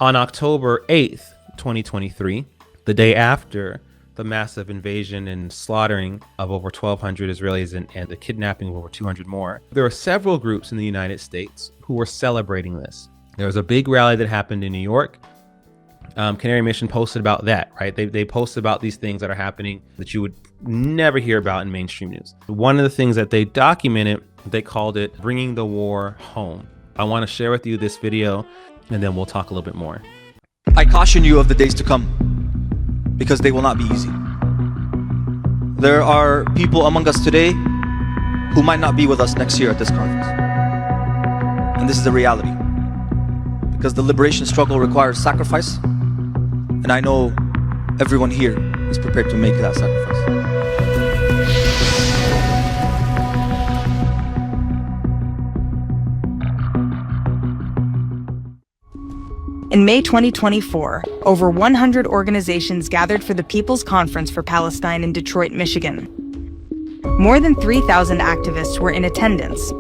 On October 8th, 2023, the day after the massive invasion and slaughtering of over 1,200 Israelis and the kidnapping of over 200 more, there were several groups in the United States who were celebrating this. There was a big rally that happened in New York. Canary Mission posted about that, right? They posted about these things that are happening that you would never hear about in mainstream news. One of the things that they documented, they called it bringing the war home. I want to share with you this video, and then we'll talk a little bit more. I caution you of the days to come, because they will not be easy. There are people among us today who might not be with us next year at this conference. And this is the reality. Because the liberation struggle requires sacrifice, and I know everyone here is prepared to make that sacrifice. In May 2024, over 100 organizations gathered for the People's Conference for Palestine in Detroit, Michigan. More than 3,000 activists were in attendance.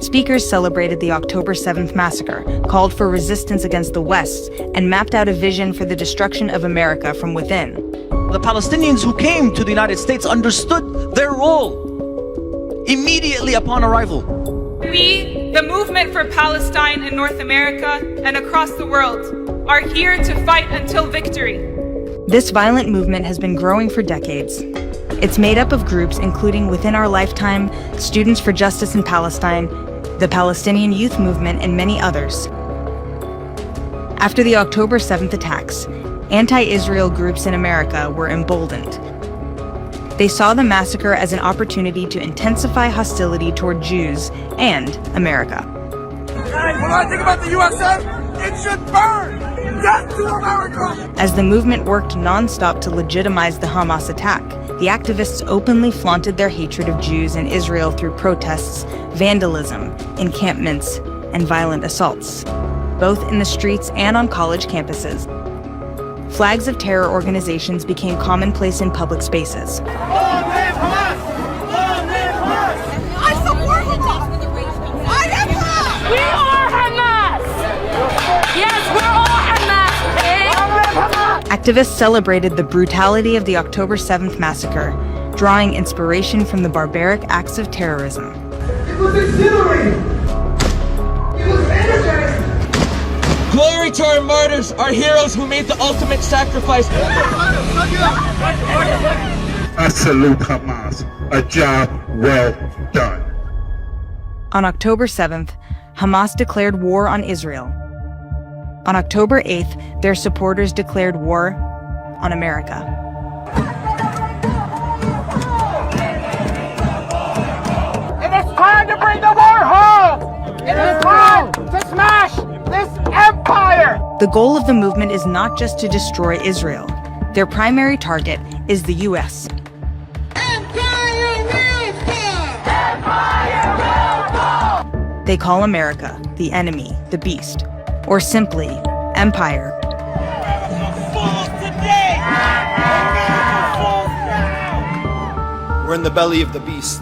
Speakers celebrated the October 7th massacre, called for resistance against the West, and mapped out a vision for the destruction of America from within. The Palestinians who came to the United States understood their role immediately upon arrival. We, the movement for Palestine in North America and across the world, are here to fight until victory. This violent movement has been growing for decades. It's made up of groups including Within Our Lifetime, Students for Justice in Palestine, the Palestinian Youth Movement, and many others. After the October 7th attacks, anti-Israel groups in America were emboldened. They saw the massacre as an opportunity to intensify hostility toward Jews and America. When I think about the USA, it should burn! Death to America! As the movement worked nonstop to legitimize the Hamas attack, the activists openly flaunted their hatred of Jews and Israel through protests, vandalism, encampments, and violent assaults, both in the streets and on college campuses. Flags of terror organizations became commonplace in public spaces. Long live Hamas! Long live Hamas! I support Hamas! I am Hamas! We are Hamas! Yes, we're all Hamas, okay? Activists celebrated the brutality of the October 7th massacre, drawing inspiration from the barbaric acts of terrorism. It was exhilarating! It was energizing! Glory to our martyrs, our heroes who made the ultimate sacrifice. I salute Hamas. A job well done. On October 7th, Hamas declared war on Israel. On October 8th, their supporters declared war on America. It is time to bring the war home! It is time to smash this empire! The goal of the movement is not just to destroy Israel. Their primary target is the U.S. Empire will fall! Empire will fall! They call America the enemy, the beast, or simply empire. We're in the belly of the beast.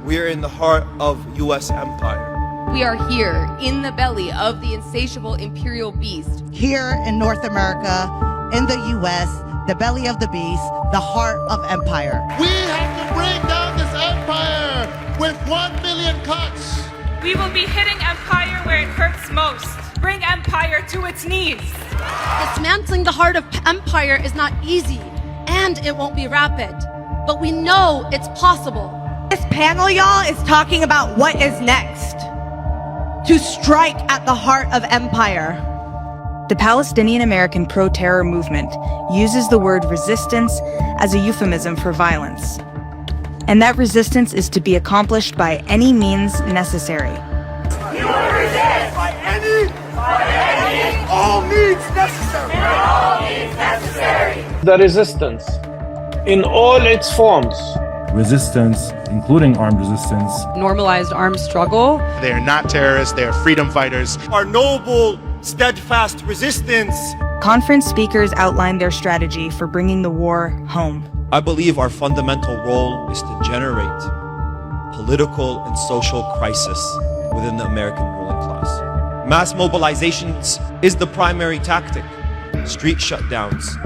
We're in the heart of U.S. empire. We are here in the belly of the insatiable imperial beast. Here in North America, in the U.S., the belly of the beast, the heart of empire. We have to bring down this empire with 1 million cuts. We will be hitting empire where it hurts most. Bring empire to its knees. Dismantling the heart of empire is not easy, and it won't be rapid. But we know it's possible. This panel, y'all, is talking about what is next. To strike at the heart of empire. The Palestinian American pro-terror movement uses the word resistance as a euphemism for violence. And that resistance is to be accomplished by any means necessary. You will resist by any all means necessary. All means necessary. The resistance, in all its forms. Resistance, including armed resistance. Normalized armed struggle. They are not terrorists, they are freedom fighters. Our noble, steadfast resistance. Conference speakers outlined their strategy for bringing the war home. I believe our fundamental role is to generate political and social crisis within the American ruling class. Mass mobilizations is the primary tactic. Street shutdowns,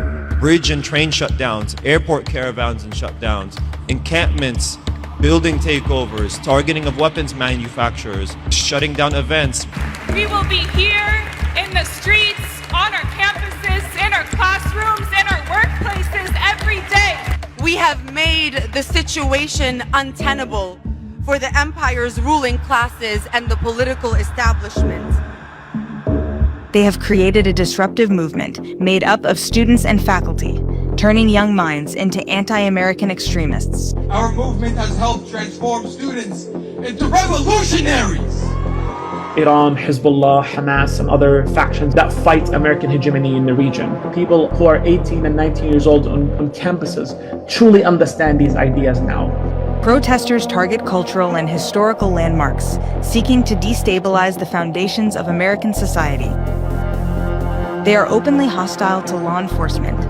bridge and train shutdowns, airport caravans and shutdowns, encampments, building takeovers, targeting of weapons manufacturers, shutting down events. We will be here in the streets, on our campuses, in our classrooms, in our workplaces every day. We have made the situation untenable for the empire's ruling classes and the political establishment. They have created a disruptive movement made up of students and faculty, turning young minds into anti-American extremists. Our movement has helped transform students into revolutionaries. Iran, Hezbollah, Hamas, and other factions that fight American hegemony in the region. People who are 18 and 19 years old on campuses truly understand these ideas now. Protesters target cultural and historical landmarks, seeking to destabilize the foundations of American society. They are openly hostile to law enforcement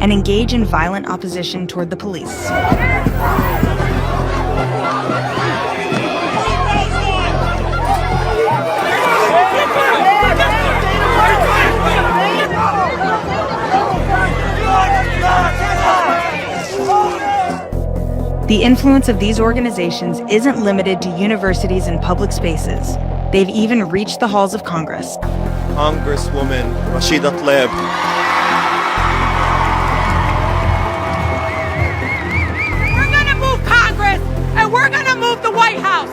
and engage in violent opposition toward the police. The influence of these organizations isn't limited to universities and public spaces. They've even reached the halls of Congress. Congresswoman Rashida Tlaib. We're gonna move Congress, and we're gonna move the White House.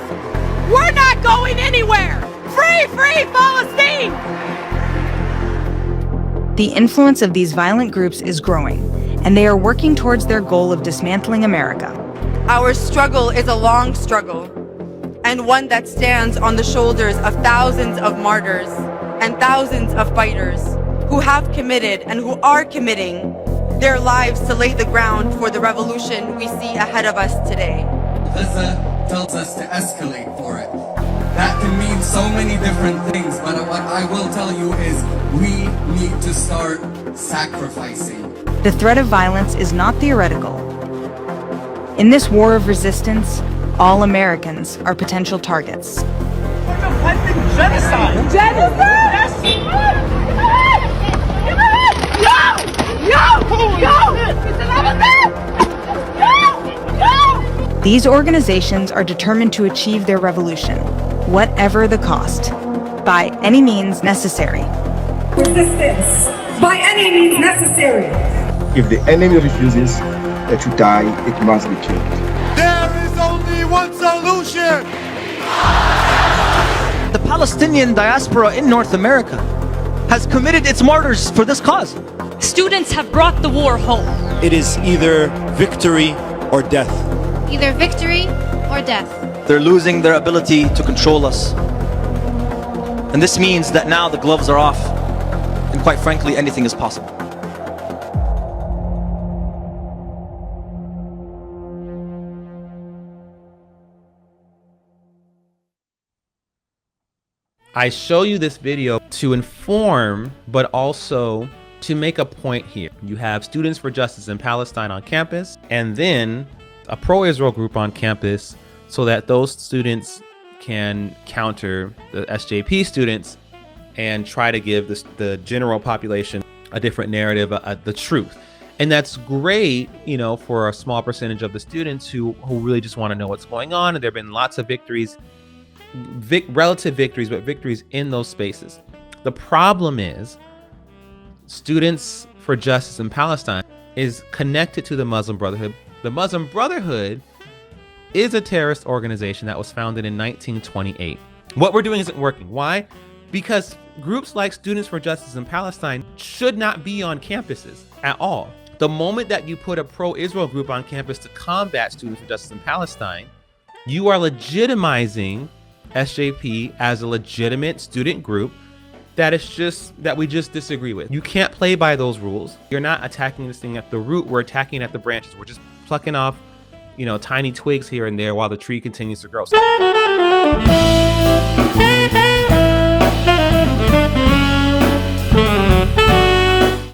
We're not going anywhere. Free, free Palestine! The influence of these violent groups is growing, and they are working towards their goal of dismantling America. Our struggle is a long struggle, and one that stands on the shoulders of thousands of martyrs and thousands of fighters who have committed and who are committing their lives to lay the ground for the revolution we see ahead of us today. Gaza tells us to escalate for it. That can mean so many different things, but what I will tell you is we need to start sacrificing. The threat of violence is not theoretical. In this war of resistance, all Americans are potential targets. Genocide! Genocide! These organizations are determined to achieve their revolution, whatever the cost, by any means necessary. Resistance, by any means necessary. If the enemy refuses to die, it must be killed. There is only one solution! The Palestinian diaspora in North America has committed its martyrs for this cause. Students have brought the war home. It is either victory or death. Either victory or death. They're losing their ability to control us. And this means that now the gloves are off, and quite frankly, anything is possible. I show you this video to inform, but also to make a point here. You have Students for Justice in Palestine on campus, and then a pro-Israel group on campus, so that those students can counter the SJP students and try to give the general population a different narrative, the truth. And that's great, you know, for a small percentage of the students who really just want to know what's going on. And there have been lots of victories, relative victories, but victories in those spaces. The problem is Students for Justice in Palestine is connected to the Muslim Brotherhood. The Muslim Brotherhood is a terrorist organization that was founded in 1928. What we're doing isn't working. Why? Because groups like Students for Justice in Palestine should not be on campuses at all. The moment that you put a pro-Israel group on campus to combat Students for Justice in Palestine, you are legitimizing SJP as a legitimate student group that we just disagree with. You can't play by those rules. You're not attacking this thing at the root. We're attacking at the branches. We're just plucking off, you know, tiny twigs here and there while the tree continues to grow.